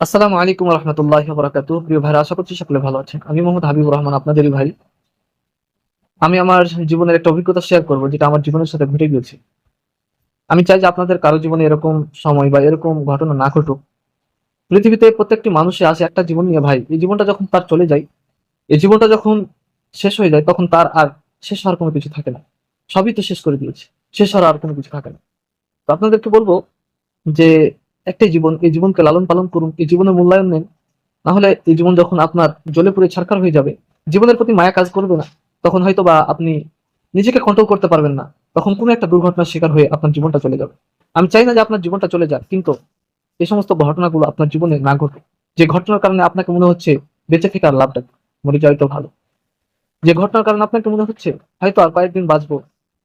আসসালামু আলাইকুম রহমতুল্লাহ বরাকাতু। প্রিয় ভাইরা, আশা করছি সকলে ভালো আছেন। আমি মোহাম্মদ হাবিবুর রহমান, আপনাদেরই ভাই। আমি আমার জীবনের একটা অভিজ্ঞতা শেয়ার করব, যেটা আমার জীবনের সাথে ঘটে গিয়েছে। আমি চাই যে আপনাদের কারো জীবনে এরকম সময় বা এরকম ঘটনা না ঘটুক। পৃথিবীতে প্রত্যেকটি মানুষে আসে একটা জীবন নিয়ে ভাই। এই জীবনটা যখন তার চলে যায়, এই জীবনটা যখন শেষ হয়ে যায়, তখন তার আর শেষ হওয়ার কোনো কিছু থাকে না। সবই তো শেষ করে দিয়েছে, শেষ হওয়ার আর কোনো কিছু থাকে না। তো আপনাদেরকে বলবো যে একটাই জীবন, এই জীবনকে লালন পালন করুন, এই জীবনের মূল্যায়ন নেন। না হলে এই জীবন যখন আপনার জ্বলে পুড়ে ছারখার হয়ে যাবে, জীবনের প্রতি মায়া কাজ করবে না, তখন হয়তো বা আপনি নিজেকে কন্ট্রোল করতে পারবেন না। তখন কোনো একটা দুর্ঘটনার শিকার হয়ে আপনার জীবনটা চলে যাবে। আমি চাই না যে আপনার জীবনটা চলে যাক, কিন্তু এই সমস্ত ঘটনাগুলো আপনার জীবনে না ঘটুক। যে ঘটনার কারণে আপনাকে মনে হচ্ছে বেঁচে থেকে আর লাভটা কি? মরে যাওয়াই তো ভালো। যে ঘটনার কারণে আপনাকে মনে হচ্ছে হয়তো আর কয়েকদিন বাঁচবো,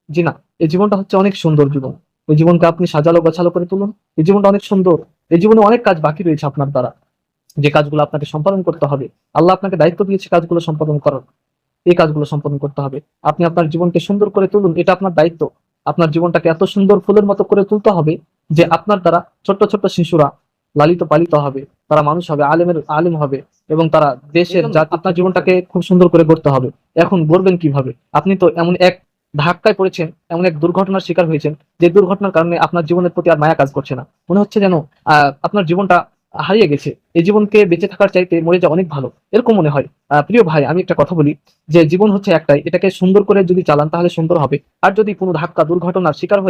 জি না, এই জীবনটা হচ্ছে অনেক সুন্দর জীবন। ওই জীবনকে আপনি সাজালো গোছালো করে তুলুন। এই জীবনটা অনেক সুন্দর। এই জীবনে অনেক কাজ বাকি রয়েছে আপনার দ্বারা, যে কাজগুলো আপনাকে সম্পাদন করতে হবে। আল্লাহ আপনাকে দায়িত্ব দিয়েছে কাজগুলো সম্পাদন করার। এই কাজগুলো সম্পাদন করতে হবে। আপনি আপনার জীবনকে সুন্দর করে তুলুন, এটা আপনার দায়িত্ব। আপনার জীবনটাকে এত সুন্দর ফুলের মতো করে তুলতে হবে যে আপনার দ্বারা ছোট্ট ছোট্ট শিশুরা লালিত পালিত হবে, তারা মানুষ হবে, আলেম হবে, এবং তারা দেশের জাতি। আপনার জীবনটাকে খুব সুন্দর করে গড়তে হবে। এখন গড়বেন কিভাবে? আপনি তো এমন এক ধাক্কায় পড়েছেন, এমন এক দুর্ঘটনার শিকার হয়েছেন, যে দুর্ঘটনার কারণে আপনার জীবনের প্রতি আর মায়া কাজ করছে না। মনে হচ্ছে যেন আপনার জীবনটা হারিয়ে গেছে। এই জীবনকে বেঁচে থাকার চাইতে মরে যাওয়া অনেক ভালো, এরকম মনে হয়। প্রিয় ভাই, আমি একটা কথা বলি, যে জীবন হচ্ছে একটাই, এটাকে সুন্দর করে যদি চালান তাহলে সুন্দর হবে। আর যদি কোনো ধাক্কা দুর্ঘটনার শিকার হয়ে